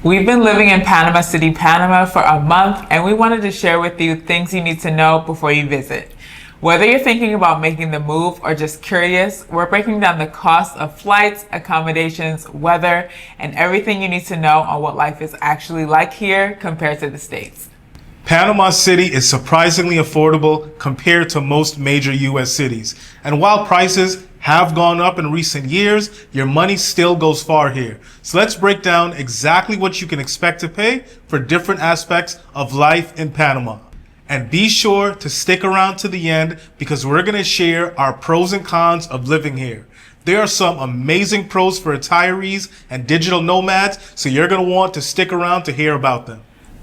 We've been living in Panama City, Panama for a month, and we wanted to share with you things you need to know before you visit. Whether you're thinking about making the move or just curious, we're breaking down the cost of flights, accommodations, weather, and everything you need to know on what life is actually like here compared to the States. Panama City is surprisingly affordable compared to most major U.S. cities. And while prices have gone up in recent years, your money still goes far here. So let's break down exactly what you can expect to pay for different aspects of life in Panama. And be sure to stick around to the end because we're going to share our pros and cons of living here. There are some amazing pros for retirees and digital nomads, so you're going to want to stick around to hear about them.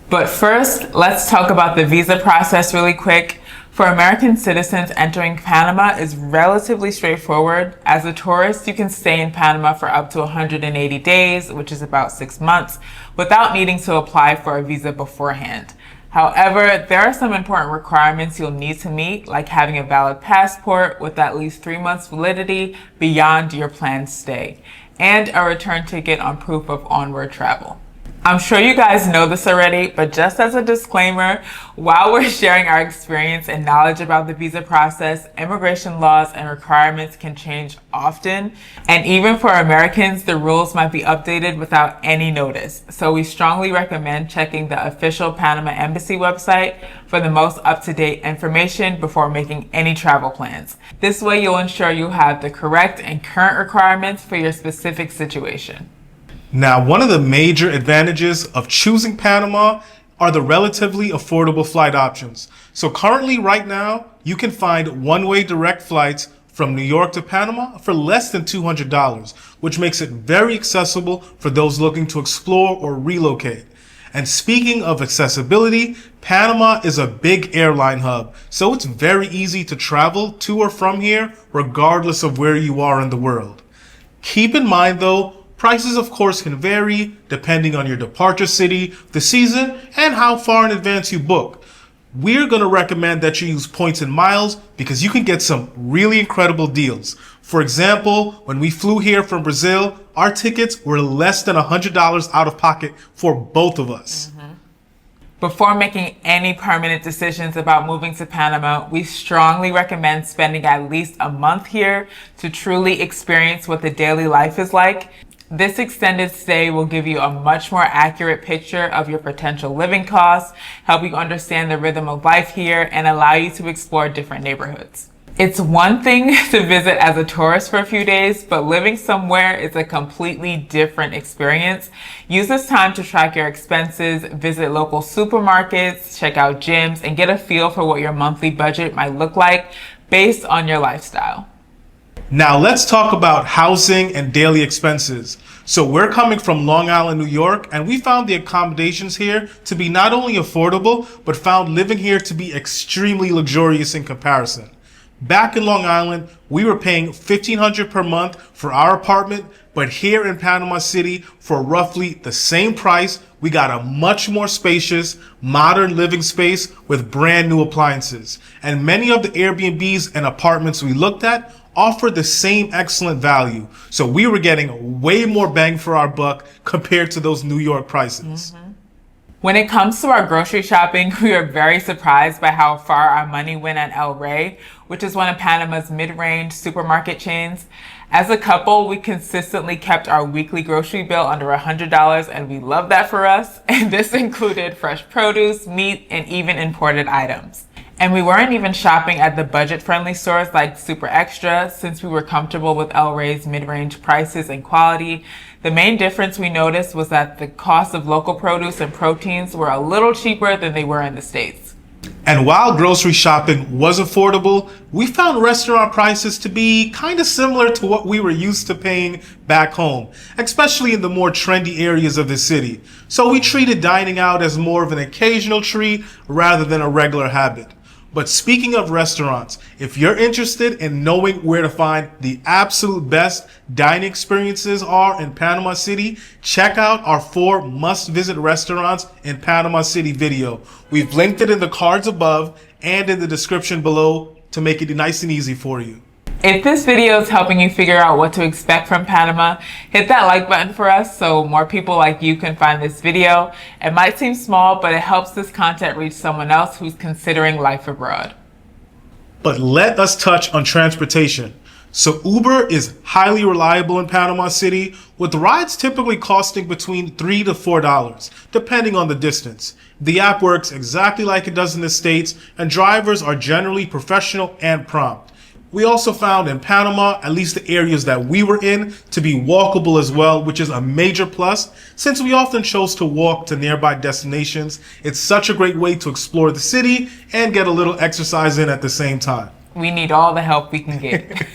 But first, let's talk about the visa process really quick. For American citizens, entering Panama is relatively straightforward. As a tourist, you can stay in Panama for up to 180 days, which is about 6 months, without needing to apply for a visa beforehand. However, there are some important requirements you'll need to meet, like having a valid passport with at least 3 months validity beyond your planned stay, and a return ticket on proof of onward travel. I'm sure you guys know this already, but just as a disclaimer, while we're sharing our experience and knowledge about the visa process, immigration laws and requirements can change often. And even for Americans, the rules might be updated without any notice. So we strongly recommend checking the official Panama Embassy website for the most up-to-date information before making any travel plans. This way you'll ensure you have the correct and current requirements for your specific situation. Now, one of the major advantages of choosing Panama are the relatively affordable flight options. So currently, right now, you can find one-way direct flights from New York to Panama for less than $200, which makes it very accessible for those looking to explore or relocate. And speaking of accessibility, Panama is a big airline hub, so it's very easy to travel to or from here, regardless of where you are in the world. Keep in mind, though, prices, of course, can vary depending on your departure city, the season, and how far in advance you book. We're going to recommend that you use points and miles because you can get some really incredible deals. For example, when we flew here from Brazil, our tickets were less than $100 out of pocket for both of us. Before making any permanent decisions about moving to Panama, we strongly recommend spending at least a month here to truly experience what the daily life is like. This extended stay will give you a much more accurate picture of your potential living costs, help you understand the rhythm of life here, and allow you to explore different neighborhoods. It's one thing to visit as a tourist for a few days, but living somewhere is a completely different experience. Use this time to track your expenses, visit local supermarkets, check out gyms, and get a feel for what your monthly budget might look like based on your lifestyle. Now let's talk about housing and daily expenses. So we're coming from Long Island, New York, and we found the accommodations here to be not only affordable, but found living here to be extremely luxurious in comparison. Back in Long Island, we were paying $1,500 per month for our apartment, but here in Panama City, for roughly the same price, we got a much more spacious, modern living space with brand new appliances. And many of the Airbnbs and apartments we looked at offer the same excellent value. So we were getting way more bang for our buck compared to those New York prices. When it comes to our grocery shopping, we are very surprised by how far our money went at El Rey, which is one of Panama's mid-range supermarket chains. As a couple, we consistently kept our weekly grocery bill under $100, and we love that for us. And this included fresh produce, meat, and even imported items. And we weren't even shopping at the budget-friendly stores like Super Extra since we were comfortable with El Rey's mid-range prices and quality. The main difference we noticed was that the cost of local produce and proteins were a little cheaper than they were in the States. And while grocery shopping was affordable, we found restaurant prices to be kind of similar to what we were used to paying back home, especially in the more trendy areas of the city. So we treated dining out as more of an occasional treat rather than a regular habit. But speaking of restaurants, if you're interested in knowing where to find the absolute best dining experiences are in Panama City, check out our 4 must-visit restaurants in Panama City video. We've linked it in the cards above and in the description below to make it nice and easy for you. If this video is helping you figure out what to expect from Panama, hit that like button for us so more people like you can find this video. It might seem small, but it helps this content reach someone else who's considering life abroad. But let us touch on transportation. So Uber is highly reliable in Panama City, with rides typically costing between $3 to $4, depending on the distance. The app works exactly like it does in the States, and drivers are generally professional and prompt. We also found in Panama, at least the areas that we were in, to be walkable as well, which is a major plus since we often chose to walk to nearby destinations. It's such a great way to explore the city and get a little exercise in at the same time. We need all the help we can get.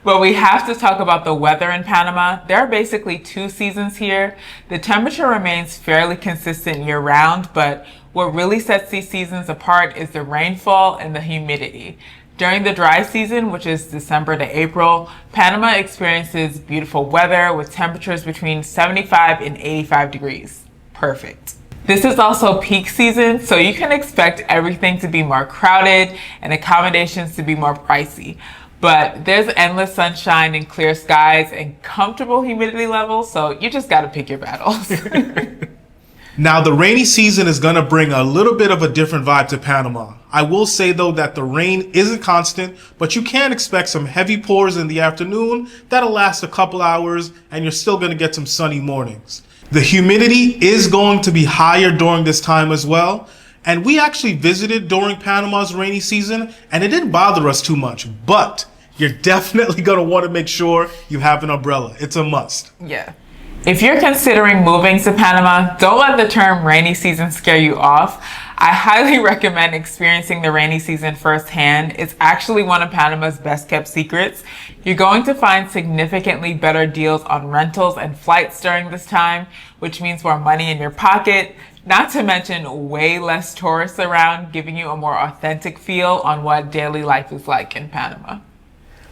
But we have to talk about the weather in Panama. There are basically 2 seasons here. The temperature remains fairly consistent year round, but what really sets these seasons apart is the rainfall and the humidity. During the dry season, which is December to April, Panama experiences beautiful weather with temperatures between 75 and 85 degrees. Perfect. This is also peak season, so you can expect everything to be more crowded and accommodations to be more pricey. But there's endless sunshine and clear skies and comfortable humidity levels, so you just gotta pick your battles. Now, the rainy season is going to bring a little bit of a different vibe to Panama. I will say, though, that the rain isn't constant, but you can expect some heavy pours in the afternoon that'll last a couple hours, and you're still going to get some sunny mornings. The humidity is going to be higher during this time as well, and we actually visited during Panama's rainy season, and it didn't bother us too much, but you're definitely going to want to make sure you have an umbrella. It's a must. Yeah. If you're considering moving to Panama, don't let the term rainy season scare you off. I highly recommend experiencing the rainy season firsthand. It's actually one of Panama's best kept secrets. You're going to find significantly better deals on rentals and flights during this time, which means more money in your pocket, not to mention way less tourists around, giving you a more authentic feel on what daily life is like in Panama.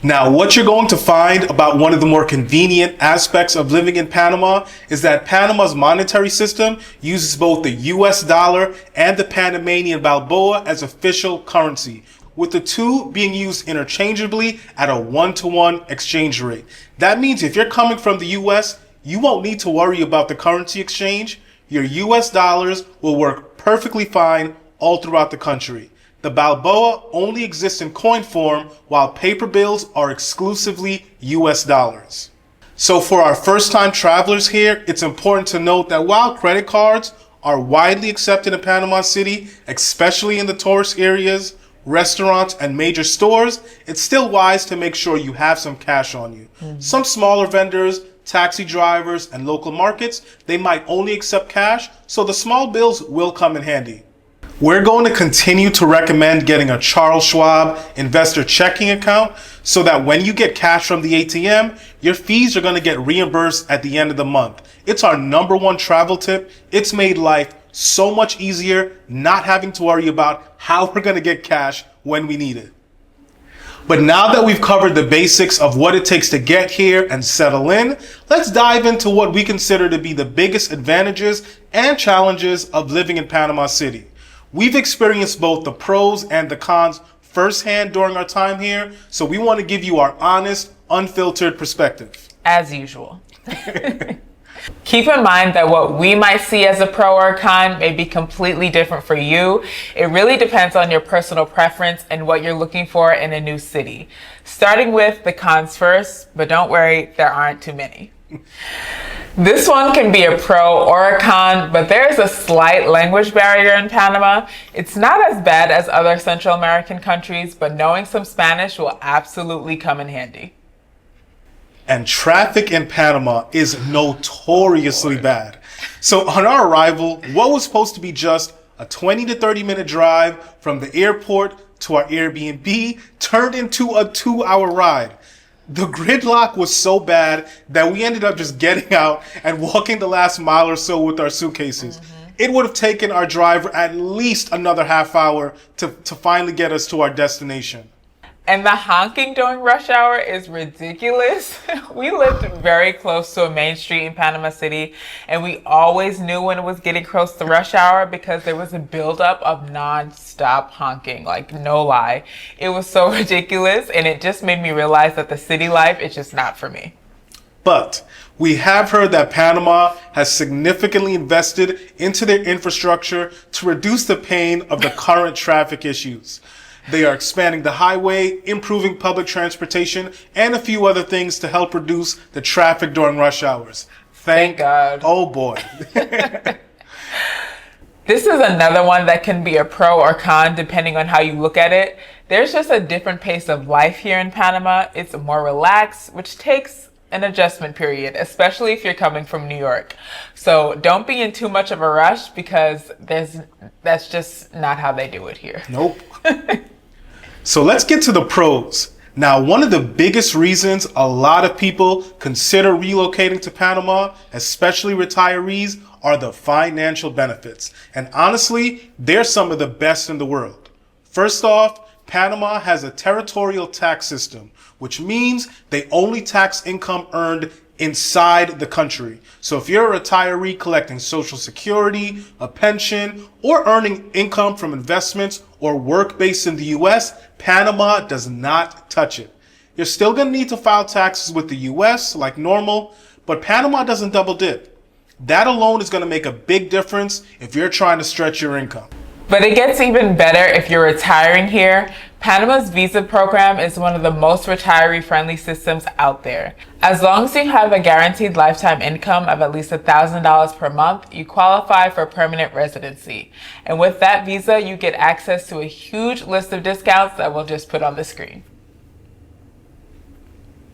Now, what you're going to find about one of the more convenient aspects of living in Panama is that Panama's monetary system uses both the US dollar and the Panamanian balboa as official currency, with the two being used interchangeably at a 1-to-1 exchange rate. That means if you're coming from the US, you won't need to worry about the currency exchange. Your US dollars will work perfectly fine all throughout the country. The balboa only exists in coin form, while paper bills are exclusively US dollars. So for our first-time travelers here, it's important to note that while credit cards are widely accepted in Panama City, especially in the tourist areas, restaurants, and major stores, it's still wise to make sure you have some cash on you. Some smaller vendors, taxi drivers, and local markets, they might only accept cash, so the small bills will come in handy. We're going to continue to recommend getting a Charles Schwab investor checking account so that when you get cash from the ATM, your fees are going to get reimbursed at the end of the month. It's our #1 travel tip. It's made life so much easier not having to worry about how we're going to get cash when we need it. But now that we've covered the basics of what it takes to get here and settle in, let's dive into what we consider to be the biggest advantages and challenges of living in Panama City. We've experienced both the pros and the cons firsthand during our time here, so we want to give you our honest, unfiltered perspective. As usual. Keep in mind that what we might see as a pro or a con may be completely different for you. It really depends on your personal preference and what you're looking for in a new city. Starting with the cons first, but don't worry, there aren't too many. This one can be a pro or a con, but there is a slight language barrier in Panama. It's not as bad as other Central American countries, but knowing some Spanish will absolutely come in handy. And traffic in Panama is notoriously bad. So on our arrival, what was supposed to be just a 20 to 30 minute drive from the airport to our Airbnb turned into a 2-hour ride. The gridlock was so bad that we ended up just getting out and walking the last mile or so with our suitcases. It would have taken our driver at least another half hour to finally get us to our destination. And the honking during rush hour is ridiculous. We lived very close to a main street in Panama City, and we always knew when it was getting close to rush hour because there was a buildup of non-stop honking, like no lie. It was so ridiculous, and it just made me realize that the city life is just not for me. But we have heard that Panama has significantly invested into their infrastructure to reduce the pain of the current traffic issues. They are expanding the highway, improving public transportation, and a few other things to help reduce the traffic during rush hours. Thank God. Oh boy. This is another one that can be a pro or con depending on how you look at it. There's just a different pace of life here in Panama. It's more relaxed, which takes an adjustment period, especially if you're coming from New York. So don't be in too much of a rush because that's just not how they do it here. Nope. So let's get to the pros. Now, one of the biggest reasons a lot of people consider relocating to Panama, especially retirees, are the financial benefits. And honestly, they're some of the best in the world. First off, Panama has a territorial tax system, which means they only tax income earned inside the country. So if you're a retiree collecting Social Security, a pension, or earning income from investments or work based in the US, Panama does not touch it. You're still going to need to file taxes with the US like normal, but Panama doesn't double dip. That alone is going to make a big difference if you're trying to stretch your income. But it gets even better if you're retiring here. Panama's visa program is one of the most retiree-friendly systems out there. As long as you have a guaranteed lifetime income of at least $1,000 per month, you qualify for permanent residency. And with that visa, you get access to a huge list of discounts that we'll just put on the screen.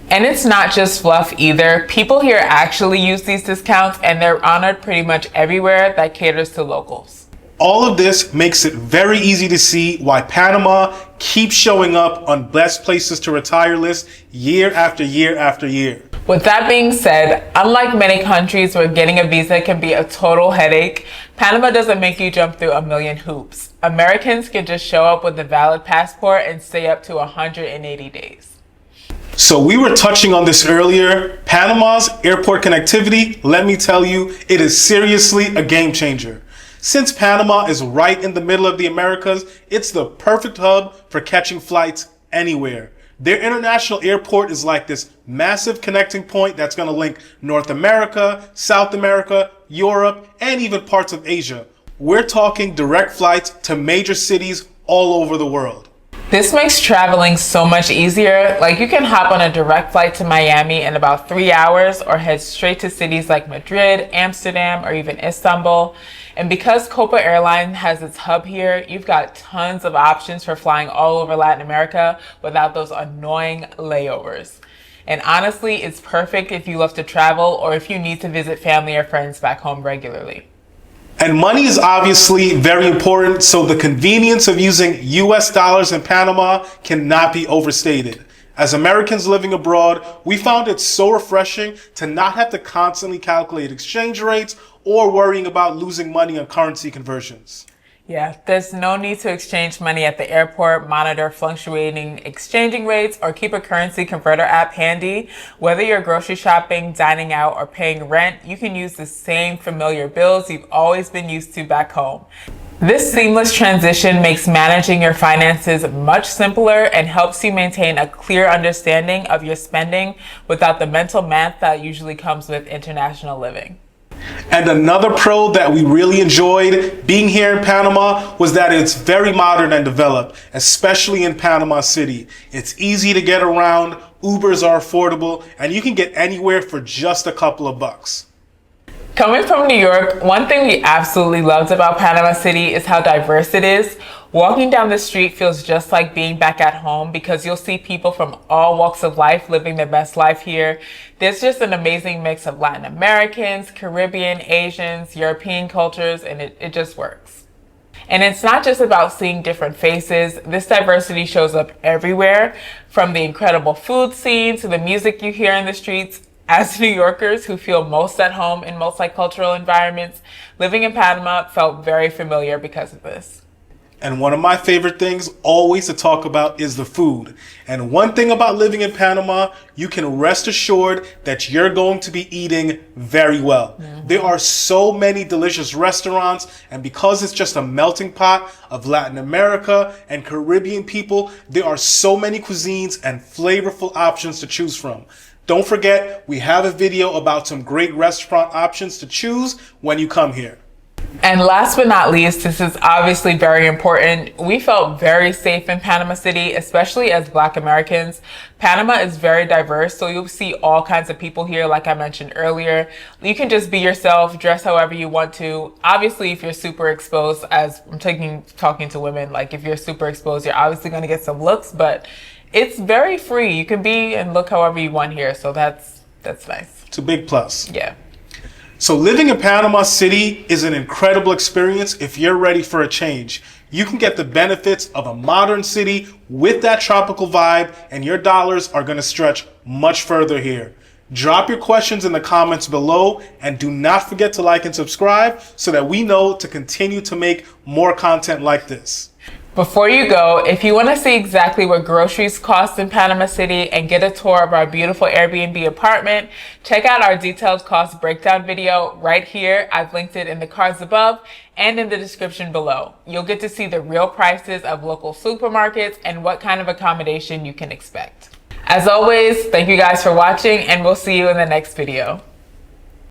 And it's not just fluff either. People here actually use these discounts, and they're honored pretty much everywhere that caters to locals. All of this makes it very easy to see why Panama keeps showing up on best places to retire lists year after year after year. With that being said, unlike many countries where getting a visa can be a total headache, Panama doesn't make you jump through a million hoops. Americans can just show up with a valid passport and stay up to 180 days. So we were touching on this earlier. Panama's airport connectivity, let me tell you, it is seriously a game changer. Since Panama is right in the middle of the Americas, it's the perfect hub for catching flights anywhere. Their international airport is like this massive connecting point that's going to link North America, South America, Europe, and even parts of Asia. We're talking direct flights to major cities all over the world. This makes traveling so much easier. Like, you can hop on a direct flight to Miami in about 3 hours or head straight to cities like Madrid, Amsterdam, or even Istanbul. And because Copa Airlines has its hub here, you've got tons of options for flying all over Latin America without those annoying layovers. And honestly, it's perfect if you love to travel or if you need to visit family or friends back home regularly. And money is obviously very important, so the convenience of using US dollars in Panama cannot be overstated. As Americans living abroad, we found it so refreshing to not have to constantly calculate exchange rates or worrying about losing money on currency conversions. Yeah, there's no need to exchange money at the airport, monitor fluctuating exchanging rates, or keep a currency converter app handy. Whether you're grocery shopping, dining out, or paying rent, you can use the same familiar bills you've always been used to back home. This seamless transition makes managing your finances much simpler and helps you maintain a clear understanding of your spending without the mental math that usually comes with international living. And another pro that we really enjoyed being here in Panama was that it's very modern and developed, especially in Panama City. It's easy to get around, Ubers are affordable, and you can get anywhere for just a couple of bucks. Coming from New York, one thing we absolutely loved about Panama City is how diverse it is. Walking down the street feels just like being back at home because you'll see people from all walks of life living their best life here. There's just an amazing mix of Latin Americans, Caribbean, Asians, European cultures, and it just works. And it's not just about seeing different faces. This diversity shows up everywhere, from the incredible food scene to the music you hear in the streets. As New Yorkers who feel most at home in multicultural environments, living in Panama felt very familiar because of this. And one of my favorite things always to talk about is the food. And one thing about living in Panama, you can rest assured that you're going to be eating very well. There are so many delicious restaurants, and because it's just a melting pot of Latin America and Caribbean people, there are so many cuisines and flavorful options to choose from. Don't forget, we have a video about some great restaurant options to choose when you come here. And last but not least, this is obviously very important. We felt very safe in Panama City, especially as Black Americans. Panama is very diverse, so you'll see all kinds of people here, like I mentioned earlier. You can just be yourself, dress however you want to. Obviously, if you're super exposed, as I'm talking to women, like if you're super exposed, you're obviously going to get some looks, but it's very free. You can be and look however you want here, so that's nice. It's a big plus. Yeah. So living in Panama City is an incredible experience if you're ready for a change. You can get the benefits of a modern city with that tropical vibe, and your dollars are going to stretch much further here. Drop your questions in the comments below, and do not forget to like and subscribe so that we know to continue to make more content like this. Before you go, if you want to see exactly what groceries cost in Panama City and get a tour of our beautiful Airbnb apartment, check out our detailed cost breakdown video right here. I've linked it in the cards above and in the description below. You'll get to see the real prices of local supermarkets and what kind of accommodation you can expect. As always, thank you guys for watching, and we'll see you in the next video.